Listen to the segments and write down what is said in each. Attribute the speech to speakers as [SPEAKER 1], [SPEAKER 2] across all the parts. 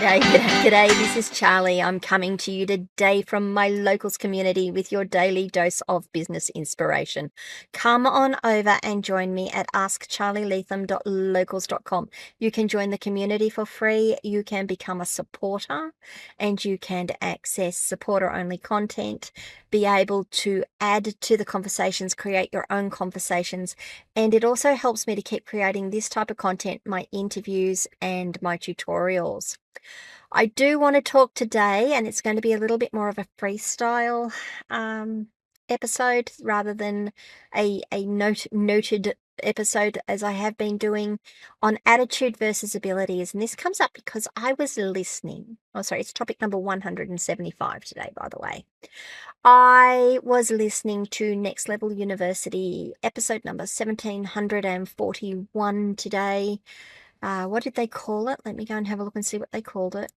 [SPEAKER 1] G'day, g'day, g'day. This is Charlie. I'm coming to you today from my locals community with your daily dose of business inspiration. Come on over and join me at askcharlieleetham.locals.com. You can join the community for free. You can become a supporter and you can access supporter-only content, be able to add to the conversations, create your own conversations, and it also helps me to keep creating this type of content, my interviews and my tutorials. I do want to talk today, and it's going to be a little bit more of a freestyle episode rather than a noted episode as I have been doing on attitude versus abilities. And this comes up because I was listening. Oh, sorry, it's topic number 175 today, by the way. I was listening to Next Level University, episode number 1741 today. What did they call it? Let me go and have a look and see what they called it.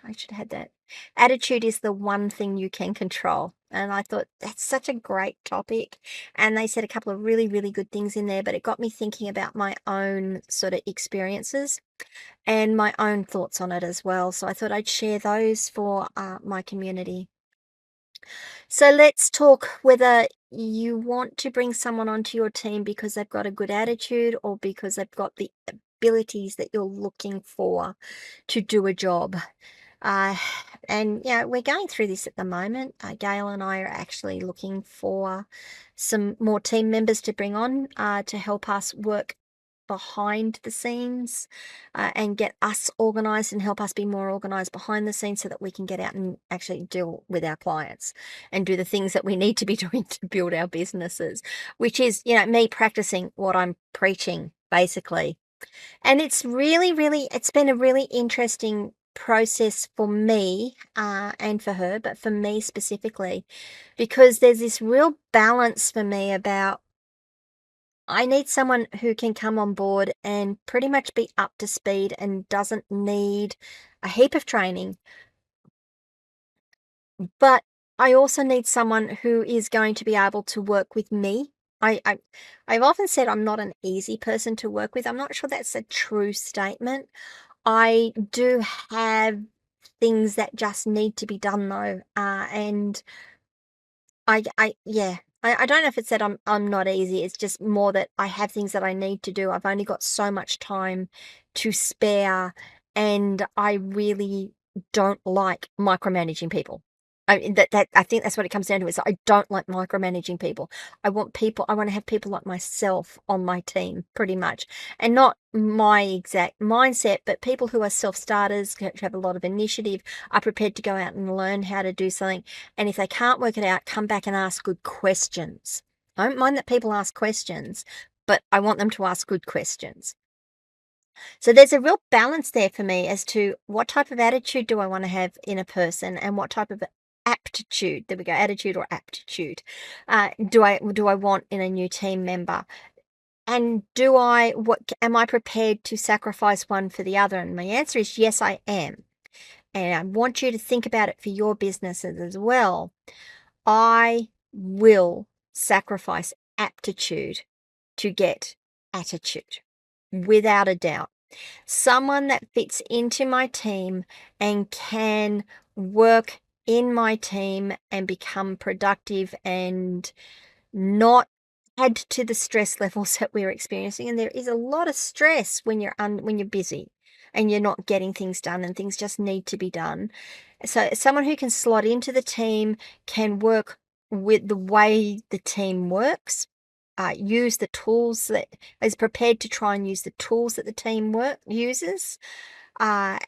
[SPEAKER 1] I should have had that. Attitude is the one thing you can control. And I thought that's such a great topic. And they said a couple of really, really good things in there, but it got me thinking about my own sort of experiences and my own thoughts on it as well. So I thought I'd share those for my community. So let's talk whether you want to bring someone onto your team because they've got a good attitude or because they've got the abilities that you're looking for to do a job. And yeah, we're going through this at the moment. Gail and I are actually looking for some more team members to bring on to help us work behind the scenes and get us organized and help us be more organized behind the scenes so that we can get out and actually deal with our clients and do the things that we need to be doing to build our businesses, which is, me practicing what I'm preaching, basically. And it's it's been a really interesting process for me and for her, but for me specifically, because there's this real balance for me about I need someone who can come on board and pretty much be up to speed and doesn't need a heap of training. But I also need someone who is going to be able to work with me. I've often said I'm not an easy person to work with. I'm not sure that's a true statement. I do have things that just need to be done though, and yeah. I don't know if it's that I'm not easy. It's just more that I have things that I need to do. I've only got so much time to spare, and I really don't like micromanaging people. I think that's what it comes down to is I don't like micromanaging people. I want to have people like myself on my team pretty much. And not my exact mindset, but people who are self-starters, who have a lot of initiative, are prepared to go out and learn how to do something. And if they can't work it out, come back and ask good questions. I don't mind that people ask questions, but I want them to ask good questions. So there's a real balance there for me as to what type of attitude do I want to have in a person and what type of aptitude, there we go, attitude or aptitude, do I want in a new team member? And am I prepared to sacrifice one for the other? And my answer is yes, I am. And I want you to think about it for your businesses as well. I will sacrifice aptitude to get attitude, without a doubt. Someone that fits into my team and can work in my team and become productive and not add to the stress levels that we're experiencing. And there is a lot of stress when you're busy and you're not getting things done and things just need to be done. So someone who can slot into the team, can work with the way the team works, use the tools that is prepared to try and use the tools that the team uses, uh,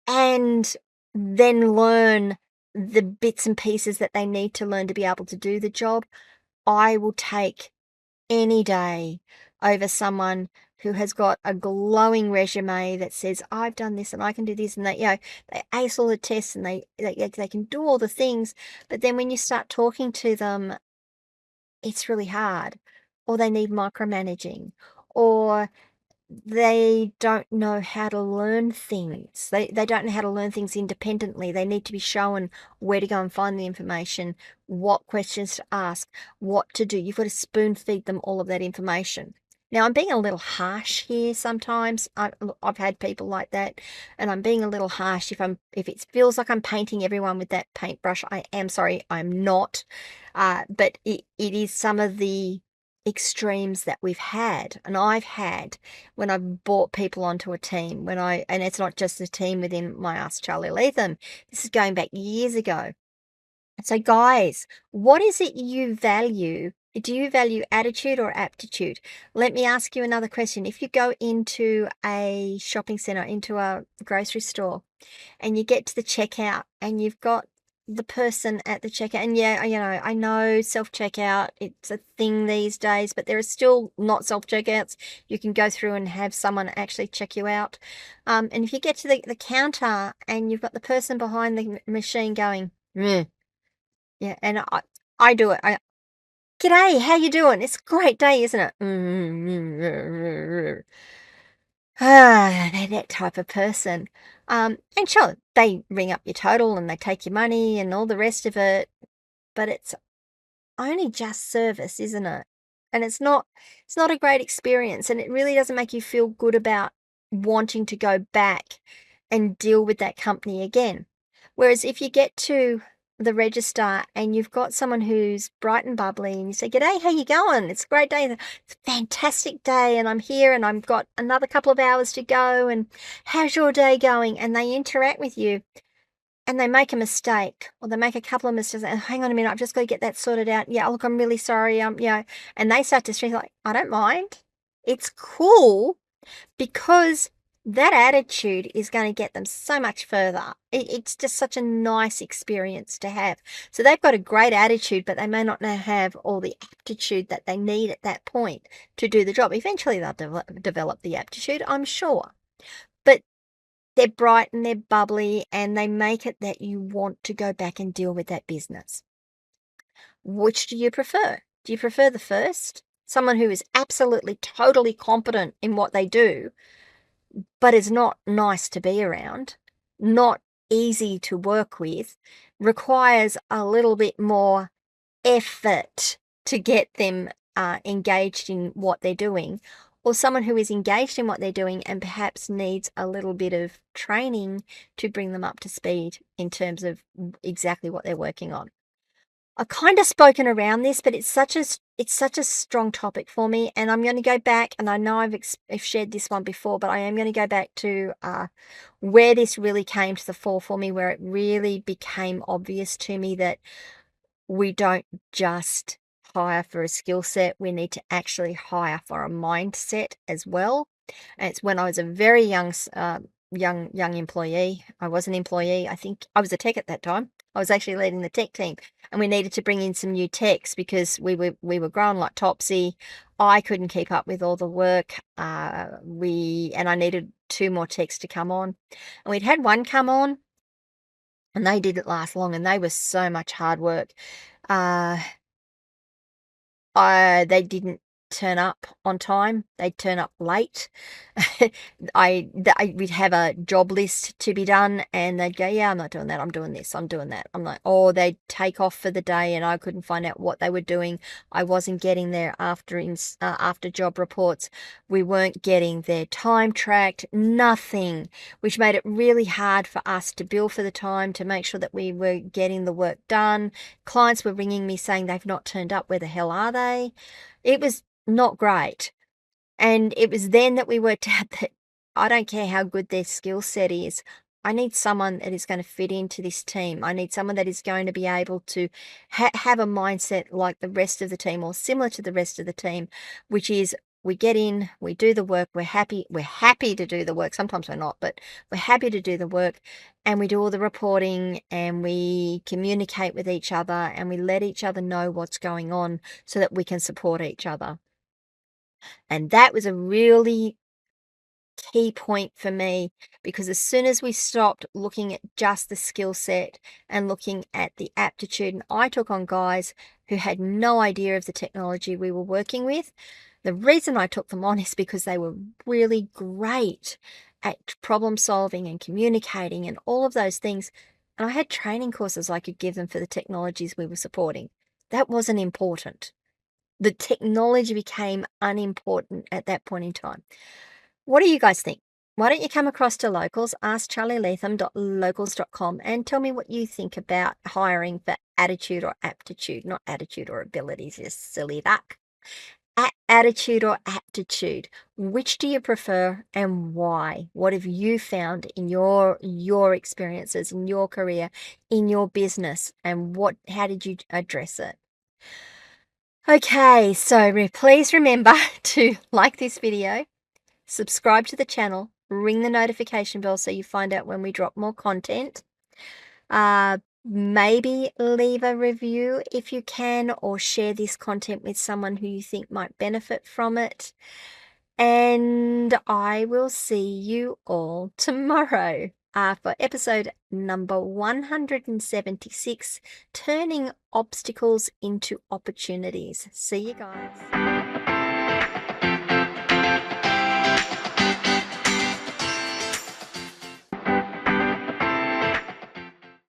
[SPEAKER 1] and then learn the bits and pieces that they need to learn to be able to do the job. I will take any day over someone who has got a glowing resume that says, I've done this and I can do this, and they ace all the tests and they can do all the things. But then when you start talking to them, it's really hard, or they need micromanaging, or they don't know how to learn things. They don't know how to learn things independently. They need to be shown where to go and find the information, what questions to ask, what to do. You've got to spoon feed them all of that information. Now, I'm being a little harsh here sometimes. I've had people like that, and I'm being a little harsh if it feels like I'm painting everyone with that paintbrush. I am sorry, I'm not. But it is some of the extremes that we've had, and I've had when I've brought people onto a team. And it's not just a team within my Ask Charlie Leetham. This is going back years ago. So, guys, what is it you value? Do you value attitude or aptitude? Let me ask you another question. If you go into a shopping center, into a grocery store, and you get to the checkout and you've got the person at the checkout, and yeah, I know self checkout, it's a thing these days, but there are still not self checkouts. You can go through and have someone actually check you out. And if you get to the counter and you've got the person behind the machine going, yeah, and I do it. "G'day, how you doing? It's a great day, isn't it?" They're that type of person. And sure, they ring up your total and they take your money and all the rest of it, but it's only just service, isn't it? And it's not a great experience, and it really doesn't make you feel good about wanting to go back and deal with that company again. Whereas if you get to the register and you've got someone who's bright and bubbly and you say, "G'day, how you going? It's a great day. It's a fantastic day and I'm here and I've got another couple of hours to go and how's your day going?" And they interact with you and they make a mistake or they make a couple of mistakes. "Oh, hang on a minute, I've just got to get that sorted out. Yeah, look, I'm really sorry. And they start to stress like, "I don't mind. It's cool," because that attitude is going to get them so much further. It's just such a nice experience to have. So they've got a great attitude, but they may not now have all the aptitude that they need at that point to do the job. Eventually, they'll develop the aptitude, I'm sure. But they're bright and they're bubbly and they make it that you want to go back and deal with that business. Which do you prefer? Do you prefer the first? Someone who is absolutely, totally competent in what they do, but is not nice to be around, not easy to work with, requires a little bit more effort to get them engaged in what they're doing, or someone who is engaged in what they're doing and perhaps needs a little bit of training to bring them up to speed in terms of exactly what they're working on. I've kind of spoken around this, but it's such a strong topic for me, and I'm going to go back. And I know I've shared this one before, but I am going to go back to where this really came to the fore for me, where it really became obvious to me that we don't just hire for a skill set, we need to actually hire for a mindset as well. And it's when I was a very young employee. I was an employee. I think I was a tech at that time. I was actually leading the tech team, and we needed to bring in some new techs because we were growing like topsy. I couldn't keep up with all the work. I needed two more techs to come on, and we'd had one come on, and they didn't last long, and they were so much hard work. Uh, they didn't turn up on time, they'd turn up late. We'd have a job list to be done, and they'd go, "Yeah, I'm not doing that, I'm doing this, I'm doing that." I'm like, or they'd take off for the day, and I couldn't find out what they were doing. I wasn't getting their after job reports. We weren't getting their time tracked, nothing, which made it really hard for us to bill for the time, to make sure that we were getting the work done. Clients were ringing me saying they've not turned up. Where the hell are they? It was not great. And it was then that we worked out that I don't care how good their skill set is. I need someone that is going to fit into this team. I need someone that is going to be able to have a mindset like the rest of the team or similar to the rest of the team, which is we get in, we do the work, we're happy. We're happy to do the work. Sometimes we're not, but we're happy to do the work, and we do all the reporting and we communicate with each other and we let each other know what's going on so that we can support each other. And that was a really key point for me, because as soon as we stopped looking at just the skill set and looking at the aptitude, and I took on guys who had no idea of the technology we were working with. The reason I took them on is because they were really great at problem solving and communicating and all of those things. And I had training courses I could give them for the technologies we were supporting. That wasn't important. The technology became unimportant at that point in time. What do you guys think? Why don't you come across to Locals, ask charlieleetham.locals.com and tell me what you think about hiring for attitude or aptitude, not attitude or abilities, you silly duck. Attitude or aptitude, which do you prefer and why? What have you found in your experiences, in your career, in your business, and how did you address it? Okay, so please remember to like this video, subscribe to the channel, ring the notification bell so you find out when we drop more content. Maybe leave a review if you can, or share this content with someone who you think might benefit from it. And I will see you all tomorrow for episode number 176, Turning Obstacles into Opportunities. See you guys.